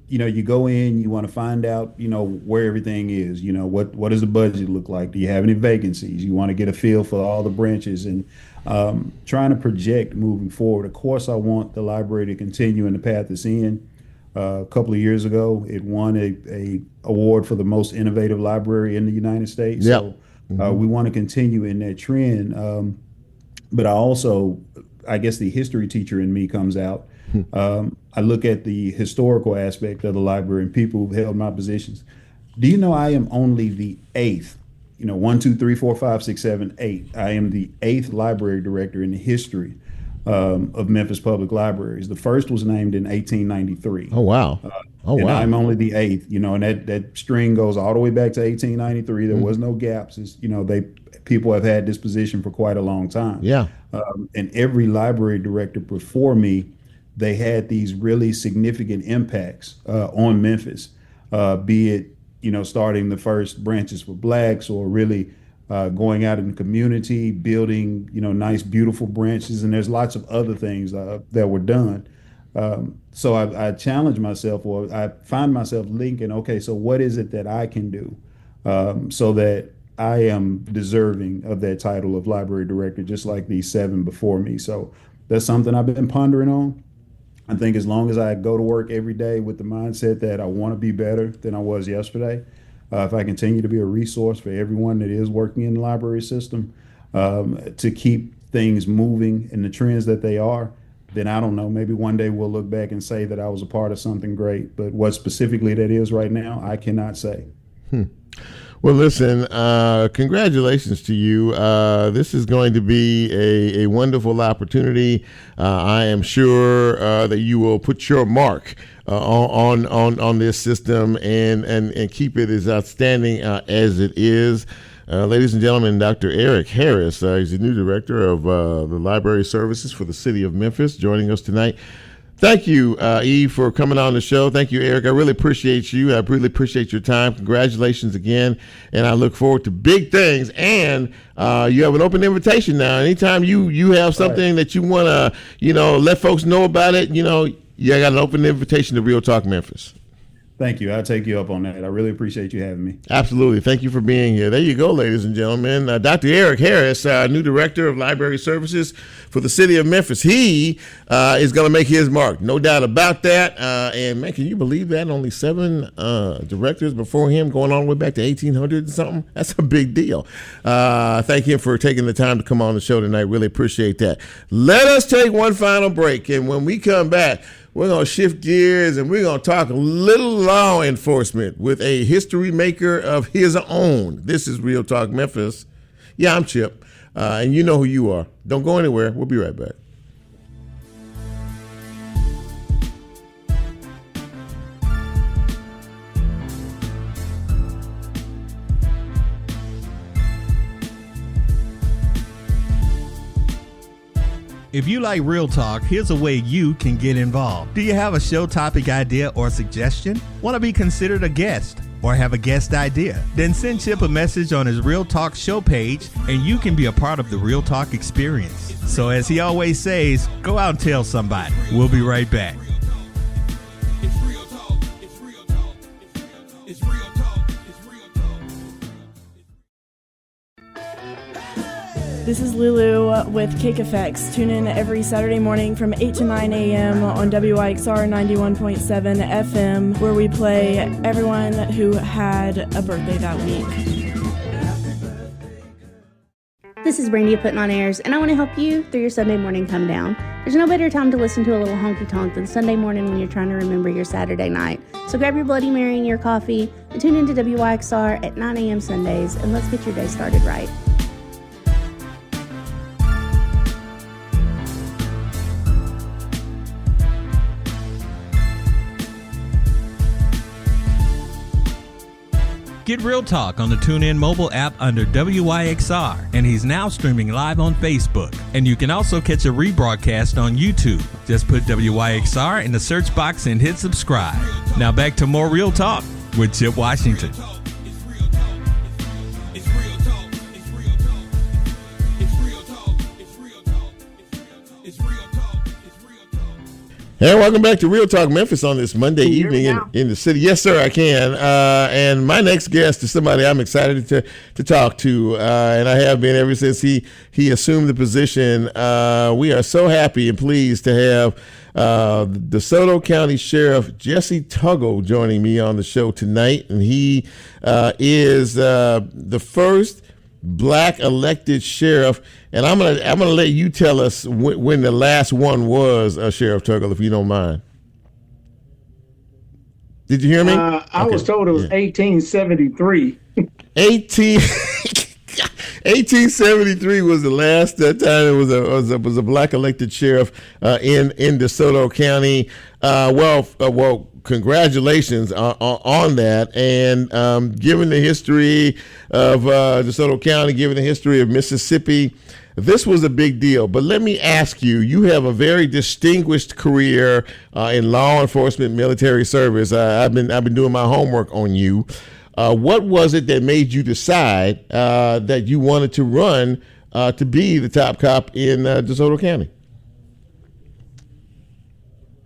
You go in, you want to find out, where everything is, what does the budget look like? Do you have any vacancies? You want to get a feel for all the branches and trying to project moving forward. Of course, I want the library to continue in the path it's in. A couple of years ago, it won a award for the most innovative library in the United States. Yep. So we want to continue in that trend. but I guess the history teacher in me comes out. I look at the historical aspect of the library and people who've held my positions. Do you know I am only the 8th? 1, 2, 3, 4, 5, 6, 7, 8. I am the 8th library director in the history of Memphis Public Libraries. The first was named in 1893. Oh, wow. And I'm only the 8th, and that string goes all the way back to 1893. There was no gaps. People have had this position for quite a long time. Yeah. And every library director before me, they had these really significant impacts on Memphis, be it, starting the first branches for Blacks, or really going out in the community, building, nice, beautiful branches. And there's lots of other things that were done. So I challenge myself, or I find myself linking, okay, so what is it that I can do so that I am deserving of that title of library director, just like these 7 before me. So that's something I've been pondering on. I think as long as I go to work every day with the mindset that I want to be better than I was yesterday, if I continue to be a resource for everyone that is working in the library system, to keep things moving in the trends that they are, then I don't know, maybe one day we'll look back and say that I was a part of something great. But what specifically that is right now, I cannot say. Well, listen, congratulations to you. This is going to be a wonderful opportunity. I am sure that you will put your mark on this system and keep it as outstanding as it is. Ladies and gentlemen, Dr. Eric Harris, he's the new director of the library services for the city of Memphis, joining us tonight. Thank you, Eve, for coming on the show. Thank you, Eric. I really appreciate you. I really appreciate your time. Congratulations again. And I look forward to big things. And you have an open invitation now. Anytime you have something that you want to, let folks know about it, you got an open invitation to Real Talk Memphis. Thank you. I'll take you up on that. I really appreciate you having me. Absolutely. Thank you for being here. There you go, ladies and gentlemen. Dr. Eric Harris, new director of library services for the city of Memphis. He is going to make his mark. No doubt about that. And, man, can you believe that? Only 7 directors before him, going all the way back to 1800 and something? That's a big deal. Thank him for taking the time to come on the show tonight. Really appreciate that. Let us take one final break. And when we come back, we're going to shift gears and we're going to talk a little law enforcement with a history maker of his own. This is Real Talk Memphis. Yeah, I'm Chip, and you know who you are. Don't go anywhere. We'll be right back. If you like Real Talk, here's a way you can get involved. Do you have a show topic idea or suggestion? Want to be considered a guest or have a guest idea? Then send Chip a message on his Real Talk show page and you can be a part of the Real Talk experience. So as he always says, go out and tell somebody. We'll be right back. This is Lulu with Cake Effects. Tune in every Saturday morning from 8 to 9 a.m. on WYXR 91.7 FM, where we play everyone who had a birthday that week. This is Brandy putting on airs, and I want to help you through your Sunday morning come down. There's no better time to listen to a little honky tonk than Sunday morning when you're trying to remember your Saturday night. So grab your Bloody Mary and your coffee and tune into WYXR at 9 a.m. Sundays, and let's get your day started right. Get Real Talk on the TuneIn mobile app under WYXR, and he's now streaming live on Facebook. And you can also catch a rebroadcast on YouTube. Just put WYXR in the search box and hit subscribe. Now back to more Real Talk with Chip Washington. Hey, welcome back to Real Talk Memphis on this Monday evening in the city. Yes, sir, I can. And my next guest is somebody I'm excited to talk to, and I have been ever since he assumed the position. We are so happy and pleased to have DeSoto County Sheriff Jesse Tuggle joining me on the show tonight, and he is the first black elected sheriff, and I'm gonna let you tell us when the last one was, Sheriff Tuggle, if you don't mind. Did you hear me? I was told it was 1873. 1873 was the last time it was a black elected sheriff in DeSoto County. Well, congratulations on that. And given the history of DeSoto County, given the history of Mississippi, this was a big deal. But let me ask you: you have a very distinguished career in law enforcement, military service. I've been doing my homework on you. What was it that made you decide that you wanted to run to be the top cop in DeSoto County?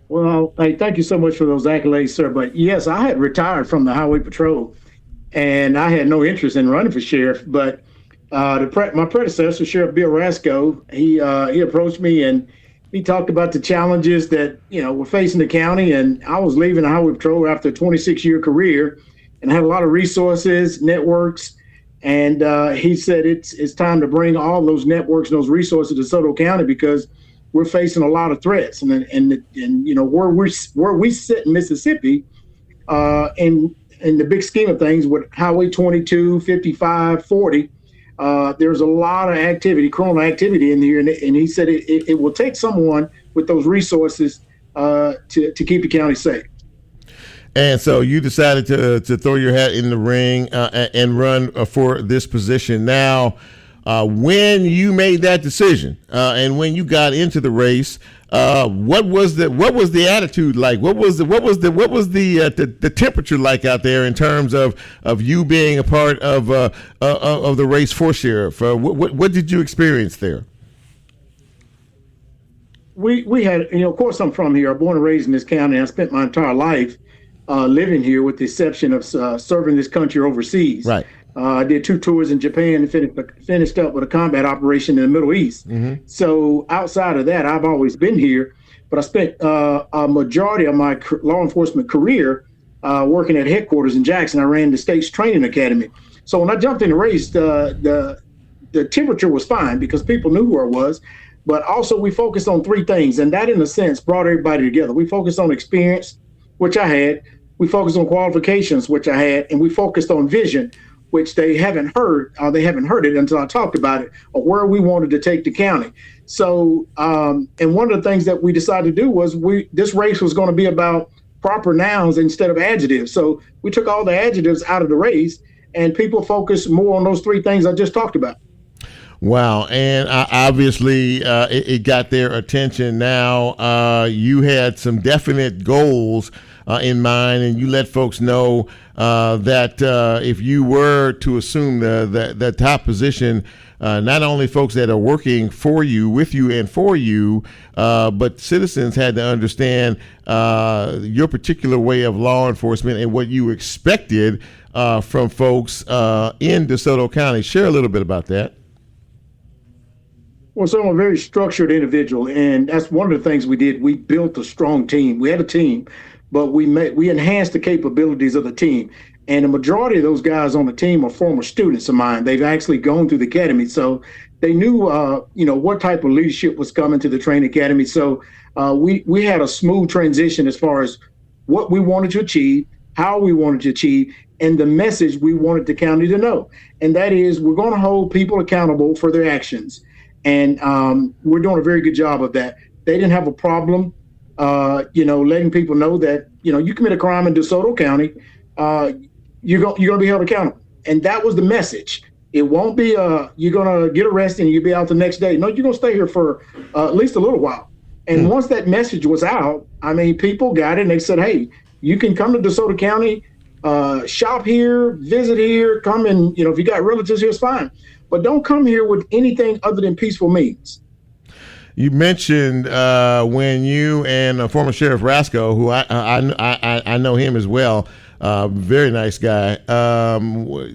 Well, hey, thank you so much for those accolades, sir. But yes, I had retired from the Highway Patrol, and I had no interest in running for sheriff. But my predecessor, Sheriff Bill Rasco, he approached me and he talked about the challenges that were facing the county. And I was leaving the Highway Patrol after a 26-year career, and I had a lot of resources, networks, and he said it's time to bring all those networks and those resources to DeSoto County because we're facing a lot of threats, and where we sit in Mississippi, in the big scheme of things with Highway 22, 55, 40, there's a lot of activity, criminal activity in here, and he said it will take someone with those resources to keep the county safe. And so you decided to throw your hat in the ring and run for this position. Now, when you made that decision and when you got into the race, what was the attitude like? What was the temperature like out there in terms of you being a part of the race for sheriff? What did you experience there? We had, of course, I'm from here. I'm born and raised in this county. I spent my entire life living here, with the exception of serving this country overseas. Right. I did 2 tours in Japan and finished up with a combat operation in the Middle East. Mm-hmm. So outside of that, I've always been here, but I spent a majority of my law enforcement career working at headquarters in Jackson. I ran the state's training academy. So when I jumped in the race, the temperature was fine because people knew who I was, but also we focused on 3 things, and that in a sense brought everybody together. We focused on experience, which I had. We focused on qualifications, which I had, and we focused on vision, which they haven't heard. They haven't heard it until I talked about it, or where we wanted to take the county. So, and one of the things that we decided to do was this race was going to be about proper nouns instead of adjectives. So we took all the adjectives out of the race, and people focused more on those 3 things I just talked about. Wow. And obviously it got their attention. Now you had some definite goals in mind, and you let folks know that if you were to assume the top position, not only folks that are working for you, with you, and for you, but citizens had to understand your particular way of law enforcement and what you expected from folks in DeSoto County. Share a little bit about that. Well, so I'm a very structured individual, and that's one of the things we did. We built a strong team. We had a team, but we enhanced the capabilities of the team. And the majority of those guys on the team are former students of mine. They've actually gone through the academy, so they knew, what type of leadership was coming to the training academy. So we had a smooth transition as far as what we wanted to achieve, how we wanted to achieve, and the message we wanted the county to know. And that is, we're going to hold people accountable for their actions. And we're doing a very good job of that. They didn't have a problem, letting people know that, you commit a crime in DeSoto County, you're going to be held accountable. And that was the message. It won't be you're going to get arrested and you'll be out the next day. No, you're going to stay here for at least a little while. And once that message was out, people got it and they said, hey, you can come to DeSoto County, shop here, visit here, come and, if you got relatives here, it's fine. But don't come here with anything other than peaceful means. You mentioned when you and former Sheriff Rasco, who I know him as well, very nice guy.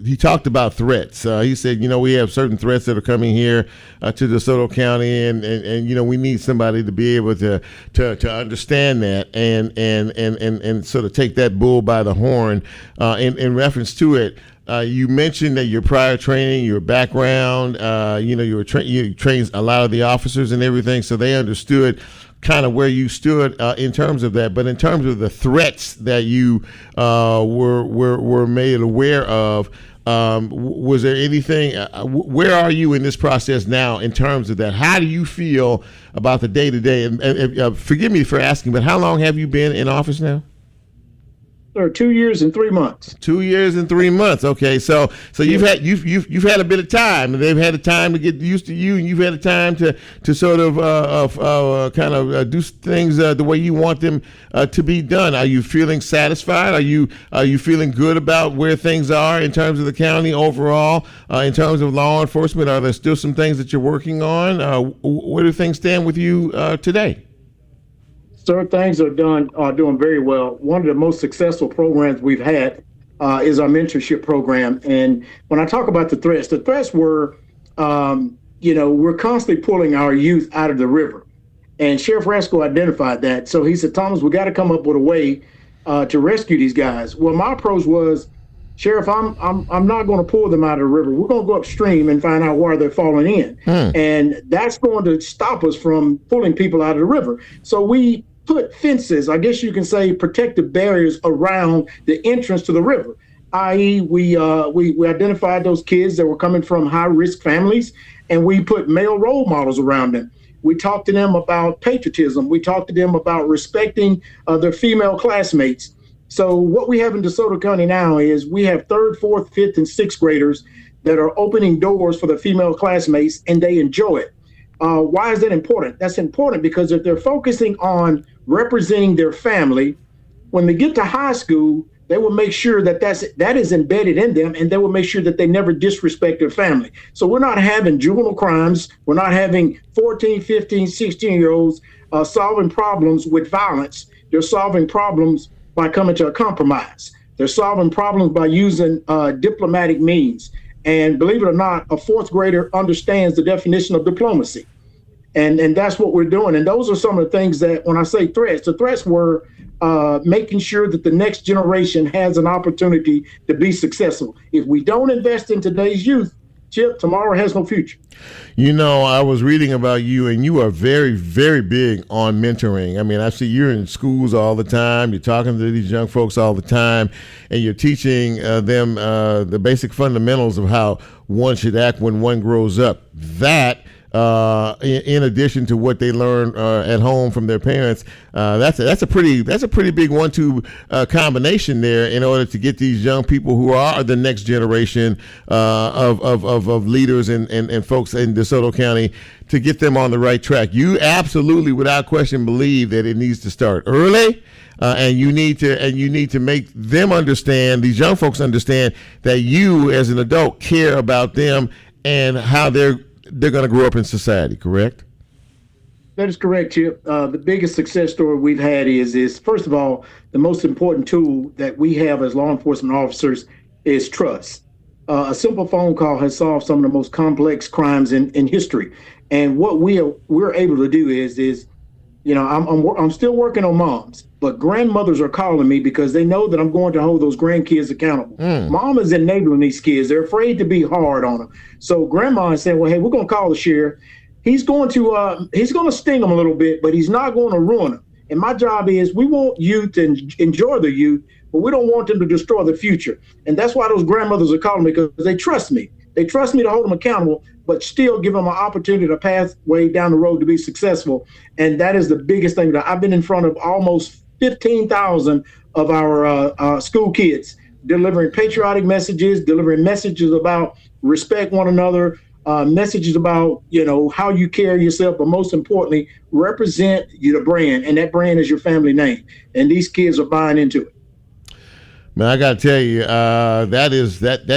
He talked about threats. He said, we have certain threats that are coming here to DeSoto County, and we need somebody to be able to understand that and sort of take that bull by the horn. In reference to it, You mentioned that your prior training, your background, you trained a lot of the officers and everything, so they understood kind of where you stood in terms of that. But in terms of the threats that you were made aware of, was there anything? Where are you in this process now in terms of that? How do you feel about the day to day? And forgive me for asking, but how long have you been in office now? Sir, 2 years and 3 months. 2 years and 3 months. Okay, so you've had a bit of time, and they've had a time to get used to you, and you've had a time to sort of do things the way you want them to be done. Are you feeling satisfied? Are you feeling good about where things are in terms of the county overall? In terms of law enforcement, are there still some things that you're working on? Where do things stand with you today? Sir, things are doing very well. One of the most successful programs we've had is our mentorship program. And when I talk about the threats were, we're constantly pulling our youth out of the river. And Sheriff Rasco identified that. So he said, Thomas, we got to come up with a way to rescue these guys. Well, my approach was, Sheriff, I'm not going to pull them out of the river. We're going to go upstream and find out where they're falling in. And that's going to stop us from pulling people out of the river. So we put fences, I guess you can say protective barriers around the entrance to the river, i.e. we identified those kids that were coming from high-risk families, and we put male role models around them. We talked to them about patriotism. We talked to them about respecting their female classmates. So what we have in DeSoto County now is we have 3rd, 4th, 5th, and 6th graders that are opening doors for their female classmates, and they enjoy it. Why is that important? That's important because if they're focusing on representing their family, when they get to high school, they will make sure that that is embedded in them, and they will make sure that they never disrespect their family. So we're not having juvenile crimes. We're not having 14, 15, 16-year-olds solving problems with violence. They're solving problems by coming to a compromise. They're solving problems by using diplomatic means. And believe it or not, a 4th grader understands the definition of diplomacy. And that's what we're doing. And those are some of the things that, when I say threats, the threats were making sure that the next generation has an opportunity to be successful. If we don't invest in today's youth, Chip, tomorrow has no future. You know, I was reading about you, and you are very, very big on mentoring. I mean, I see you're in schools all the time. You're talking to these young folks all the time, and you're teaching them the basic fundamentals of how one should act when one grows up. That, in addition to what they learn at home from their parents, that's a pretty big 1-2 combination there in order to get these young people who are the next generation of leaders and folks in DeSoto County, to get them on the right track. You absolutely, without question, believe that it needs to start early. And you need to make them understand, these young folks understand, that you as an adult care about them and how they're going to grow up in society, correct? That is correct, Chip. The biggest success story we've had is first of all, the most important tool that we have as law enforcement officers is trust. A simple phone call has solved some of the most complex crimes in history. And what we're able to do is I'm still working on moms, but grandmothers are calling me because they know that I'm going to hold those grandkids accountable. Mom is enabling these kids. They're afraid to be hard on them. So grandma is saying, well, hey, we're going to call the sheriff. He's going to sting them a little bit, but he's not going to ruin them. And my job is, we want youth to enjoy the youth, but we don't want them to destroy the future. And that's why those grandmothers are calling me, because they trust me. They trust me to hold them accountable, but still give them an opportunity, a pathway down the road to be successful. And that is the biggest thing. That I've been in front of almost 15,000 of our school kids, delivering patriotic messages, delivering messages about respect one another, messages about, how you carry yourself, but most importantly, represent the brand. And that brand is your family name. And these kids are buying into it. Man, I got to tell you, that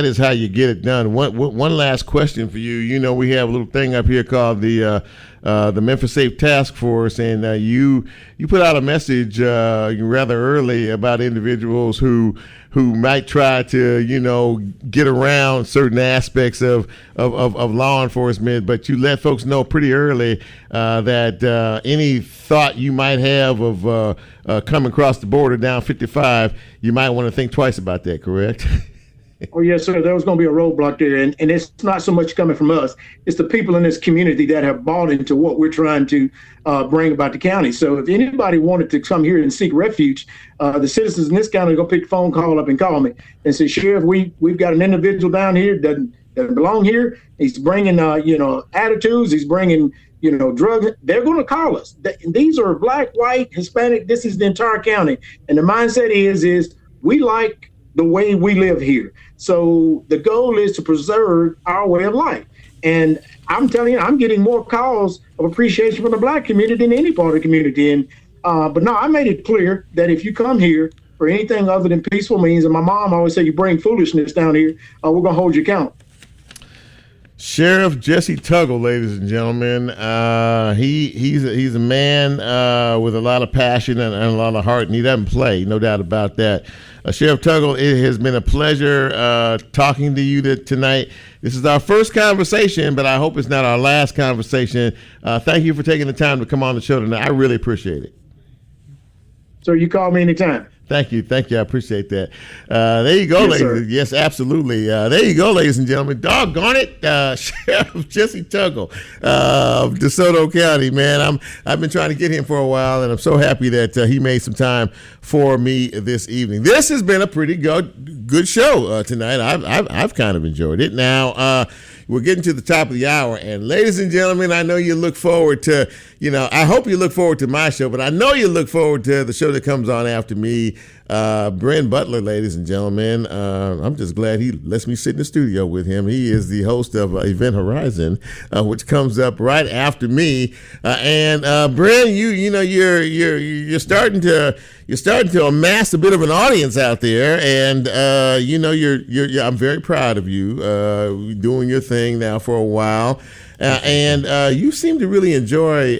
is how you get it done. One last question for you. You know, we have a little thing up here called the Memphis Safe Task Force, and you put out a message rather early about individuals who might try to get around certain aspects of law enforcement, but you let folks know pretty early that any thought you might have of coming across the border down 55, you might want to think twice about that, correct? Oh, yes, sir. There was going to be a roadblock there. And it's not so much coming from us. It's the people in this community that have bought into what we're trying to bring about the county. So if anybody wanted to come here and seek refuge, the citizens in this county go pick the phone call up and call me and say, Sheriff, we've got an individual down here that doesn't belong here. He's bringing, attitudes. He's bringing, drugs. They're going to call us. These are black, white, Hispanic. This is the entire county. And the mindset is we like the way we live here. So the goal is to preserve our way of life. And I'm telling you, I'm getting more calls of appreciation from the black community than any part of the community. And but no, I made it clear that if you come here for anything other than peaceful means, and my mom always said, you bring foolishness down here, we're going to hold you accountable. Sheriff Jesse Tuggle, ladies and gentlemen. He's a man with a lot of passion and a lot of heart, and he doesn't play, no doubt about that. Sheriff Tuggle, it has been a pleasure talking to you tonight. This is our first conversation, but I hope it's not our last conversation. Thank you for taking the time to come on the show tonight. I really appreciate it. So you call me anytime. Thank you. I appreciate that. There you go, yes, ladies. Sir. Yes, absolutely. There you go, ladies and gentlemen. Doggone it, Sheriff Jesse Tuggle of DeSoto County, man. I've been trying to get him for a while, and I'm so happy that he made some time for me this evening. This has been a pretty good show tonight. I've kind of enjoyed it. Now, we're getting to the top of the hour, and ladies and gentlemen, I know you look forward to, I hope you look forward to my show, but I know you look forward to the show that comes on after me. Brent Butler, ladies and gentlemen. I'm just glad he lets me sit in the studio with him. He is the host of Event Horizon, which comes up right after me. And Brent, you're starting to amass a bit of an audience out there, and I'm very proud of you doing your thing now for a while. And you seem to really enjoy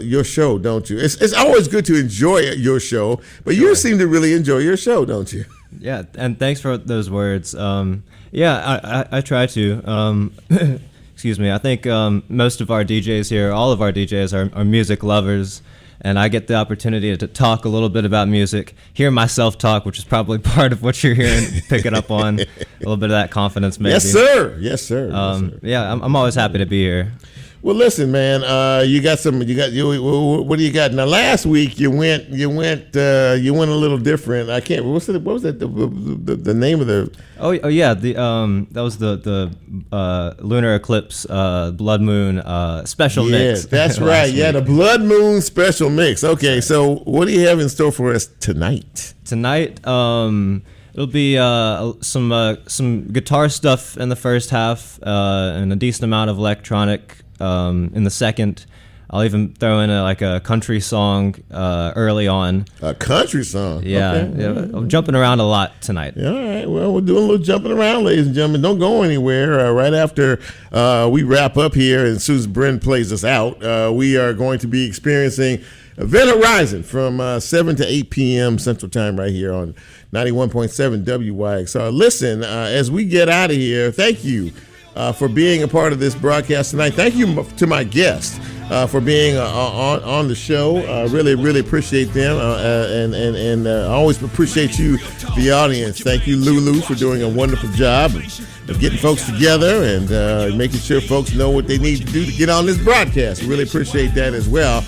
your show, don't you? It's always good to enjoy your show, but you seem to really enjoy your show, don't you? Yeah, and thanks for those words. I try to. Excuse me. I think most of our DJs here, all of our DJs are music lovers, and I get the opportunity to talk a little bit about music, hear myself talk, which is probably part of what you're hearing, picking up on a little bit of that confidence, maybe. Yes, sir. Yes, sir. Yeah, I'm always happy to be here. Well, listen, man. What do you got now? Last week you went a little different. I can't. What was that? The name of the? Oh yeah. That was the lunar eclipse, blood moon special mix. Yeah, that's right. Yeah, the blood moon special mix. Okay, so what do you have in store for us tonight? Tonight, it'll be some guitar stuff in the first half, and a decent amount of electronic. In the second, I'll even throw in a country song early on. A country song? Yeah, okay. Yeah. I'm jumping around a lot tonight. All right, well, we're doing a little jumping around, ladies and gentlemen. Don't go anywhere. Right after we wrap up here and Susan Bren plays us out, we are going to be experiencing Event Horizon from 7 to 8 p.m. Central Time right here on 91.7 WYXR. Listen, as we get out of here, thank you for being a part of this broadcast tonight. Thank you to my guests for being on the show. Really, really appreciate them, and I always appreciate you, the audience. Thank you, Lulu, for doing a wonderful job of getting folks together and making sure folks know what they need to do to get on this broadcast. Really appreciate that as well.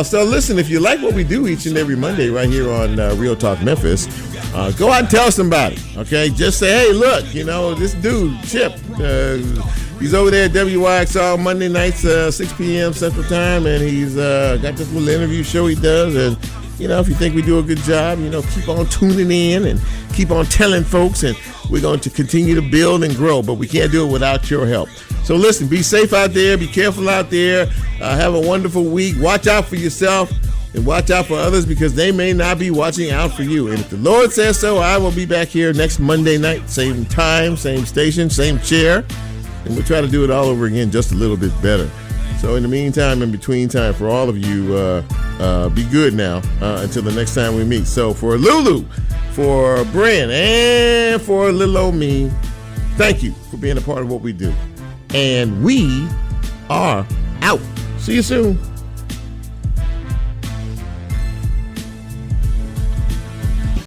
So listen, if you like what we do each and every Monday right here on Real Talk Memphis, go out and tell somebody, okay? Just say, hey, look, this dude, Chip, he's over there at WYXR Monday nights, 6 p.m. Central Time, and he's got this little interview show he does. And, if you think we do a good job, keep on tuning in and keep on telling folks, and we're going to continue to build and grow, but we can't do it without your help. So listen, be safe out there, be careful out there, have a wonderful week, watch out for yourself, and watch out for others because they may not be watching out for you. And if the Lord says so, I will be back here next Monday night, same time, same station, same chair, and we'll try to do it all over again just a little bit better. So in the meantime, in between time, for all of you, be good now until the next time we meet. So for Lulu, for Bren, and for little old me, thank you for being a part of what we do. And we are out. See you soon.